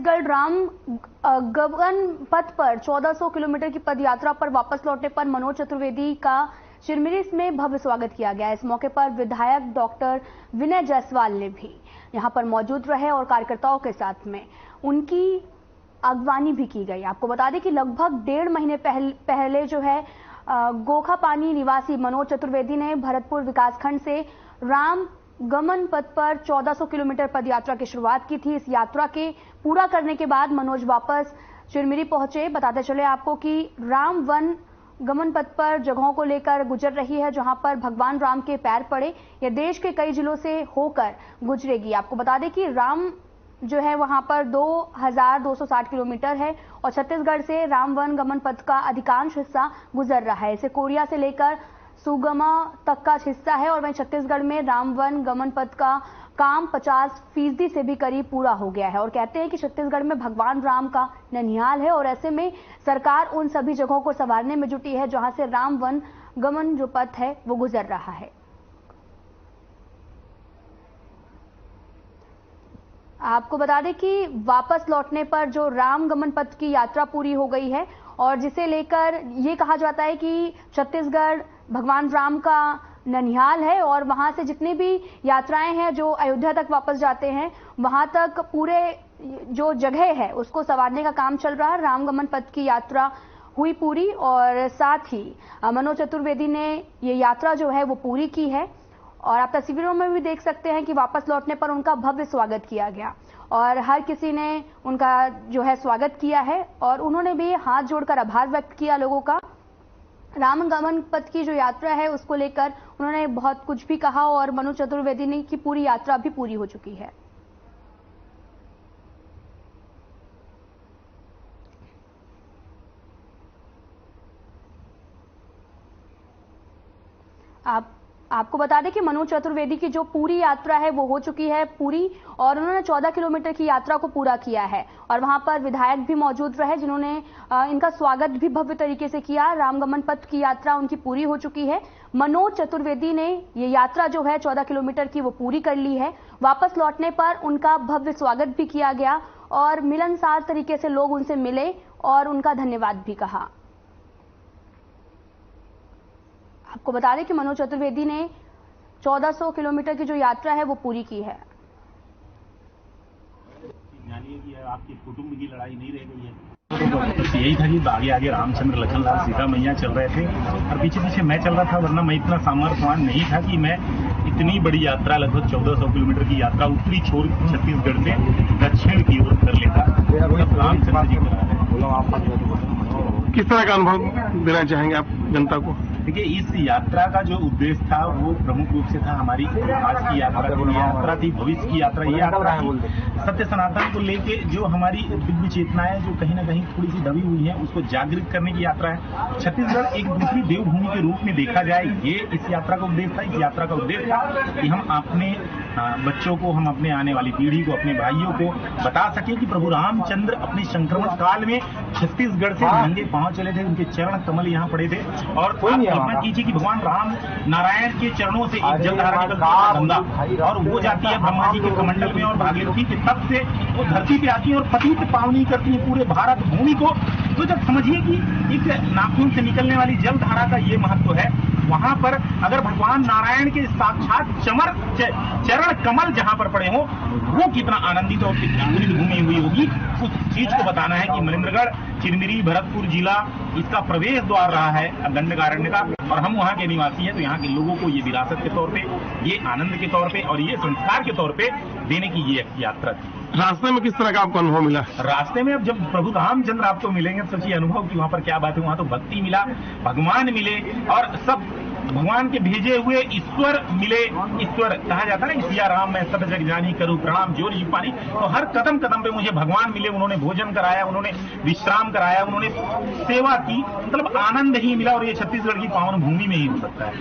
छत्तीसगढ़ राम गमन पथ पर 1400 किलोमीटर की पद यात्रा पर वापस लौटने पर मनोज चतुर्वेदी का चिरमिरी में भव्य स्वागत किया गया। इस मौके पर विधायक डॉक्टर विनय जायसवाल ने भी यहां पर मौजूद रहे और कार्यकर्ताओं के साथ में उनकी अगवानी भी की गई। आपको बता दें कि लगभग 1.5 महीने पहले जो है गोखा पानी निवासी मनोज चतुर्वेदी ने भरतपुर विकासखंड से राम गमन पथ पर 1400 किलोमीटर पद यात्रा की शुरुआत की थी। इस यात्रा के पूरा करने के बाद मनोज वापस चिरमिरी पहुंचे। बताते चले आपको कि राम वन गमन पथ पर जगहों को लेकर गुजर रही है, जहां पर भगवान राम के पैर पड़े। यह देश के कई जिलों से होकर गुजरेगी। आपको बता दें कि राम जो है वहां पर 2260 किलोमीटर है और छत्तीसगढ़ से राम वन गमन पथ का अधिकांश हिस्सा गुजर रहा है। इसे कोरिया से लेकर सुगमा तक का हिस्सा है और वहीं छत्तीसगढ़ में राम वन गमन पथ का काम 50% से भी करीब पूरा हो गया है। और कहते हैं कि छत्तीसगढ़ में भगवान राम का ननिहाल है और ऐसे में सरकार उन सभी जगहों को संवारने में जुटी है जहां से राम वन गमन जो पथ है वो गुजर रहा है। आपको बता दें कि वापस लौटने पर जो राम गमन पथ की यात्रा पूरी हो गई है और जिसे लेकर ये कहा जाता है कि छत्तीसगढ़ भगवान राम का ननिहाल है और वहां से जितनी भी यात्राएं हैं जो अयोध्या तक वापस जाते हैं वहां तक पूरे जो जगह है उसको संवारने का काम चल रहा है। राम गमन पथ की यात्रा हुई पूरी और साथ ही मनोज चतुर्वेदी ने ये यात्रा जो है वो पूरी की है और आप तस्वीरों में भी देख सकते हैं कि वापस लौटने पर उनका भव्य स्वागत किया गया और हर किसी ने उनका जो है स्वागत किया है और उन्होंने भी हाथ जोड़कर आभार व्यक्त किया लोगों का। राम गमन पथ की जो यात्रा है उसको लेकर उन्होंने बहुत कुछ भी कहा और मनोज चतुर्वेदी ने की पूरी यात्रा भी पूरी हो चुकी है। आपको बता दें कि मनोज चतुर्वेदी की जो पूरी यात्रा है वो हो चुकी है पूरी और उन्होंने 14 किलोमीटर की यात्रा को पूरा किया है और वहां पर विधायक भी मौजूद रहे जिन्होंने इनका स्वागत भी भव्य तरीके से किया। रामगमन पथ की यात्रा उनकी पूरी हो चुकी है। मनोज चतुर्वेदी ने ये यात्रा जो है 14 किलोमीटर की वो पूरी कर ली है। वापस लौटने पर उनका भव्य स्वागत भी किया गया और मिलनसार तरीके से लोग उनसे मिले और उनका धन्यवाद भी कहा। आपको बता दें कि मनोज चतुर्वेदी ने 1400 किलोमीटर की जो यात्रा है वो पूरी की है। जानिए कि आपकी कुटुंब की लड़ाई नहीं रह गई है। बस यही था कि आगे आगे रामचंद्र लखनलाल सीता मैया चल रहे थे और पीछे पीछे मैं चल रहा था, वरना मैं इतना सामर्थ्यवान नहीं था कि मैं इतनी बड़ी यात्रा लगभग 1400 किलोमीटर की यात्रा उत्तरी छोर छत्तीसगढ़ से दक्षिण की ओर कर लेता। रामचंद्र जी करा रहे। किस तरह का अनुभव देना चाहेंगे आप जनता को? देखिए, इस यात्रा का जो उद्देश्य था वो प्रमुख रूप से था हमारी आज की यात्रा थी भविष्य की यात्रा। ये यात्रा सत्य सनातन को लेके जो हमारी दिव्य चेतनाएं जो कहीं ना कहीं थोड़ी सी दबी हुई है उसको जागृत करने की यात्रा है। छत्तीसगढ़ एक दूसरी देवभूमि के रूप में देखा जाए, ये इस यात्रा का उद्देश्य था। इस यात्रा का उद्देश्य था कि हम अपने बच्चों को, हम अपने आने वाली पीढ़ी को, अपने भाइयों को बता सके कि प्रभु रामचंद्र अपने संक्रमण काल में छत्तीसगढ़ से नंगे पांव चले थे, उनके चरण कमल यहाँ पड़े थे और कल्पना कीजिए कि भगवान राम नारायण के चरणों से एक जलधारा निकलती है गंगा और वो जाती है ब्रह्मा जी के कमंडल में और भागीरथी के तट से वो धरती पे आती है और पतित पावनी करती है पूरे भारत भूमि को। तो जब समझिए कि एक नाखून से निकलने वाली जलधारा का ये महत्व है, वहां पर अगर भगवान नारायण के साक्षात चरण कमल जहां पर पड़े हों वो कितना आनंदित और कितनी पूरी भूमि हुई होगी, उस चीज को बताना है कि मनेन्द्रगढ़ चिरमिरी भरतपुर जिला इसका प्रवेश द्वार रहा है दंडकारण्य का और हम वहां के निवासी हैं। तो यहाँ के लोगों को ये विरासत के तौर पे, ये आनंद के तौर पे और ये संस्कार के तौर पे देने की ये यात्रा थी। रास्ते में किस तरह का आपको अनुभव मिला? रास्ते में अब जब प्रभु रामचंद्र आपको मिलेंगे तो सोचिए अनुभव की वहां पर क्या बात है। वहां तो भक्ति मिला, भगवान मिले और सब भगवान के भेजे हुए ईश्वर मिले। ईश्वर कहा जाता है ना, सिया राम मैं सब जग जानी करूं प्रणाम जोर जी पानी। तो हर कदम कदम पे मुझे भगवान मिले, उन्होंने भोजन कराया, उन्होंने विश्राम कराया, उन्होंने सेवा की, मतलब आनंद ही मिला और ये छत्तीसगढ़ की पावन भूमि में ही हो सकता है।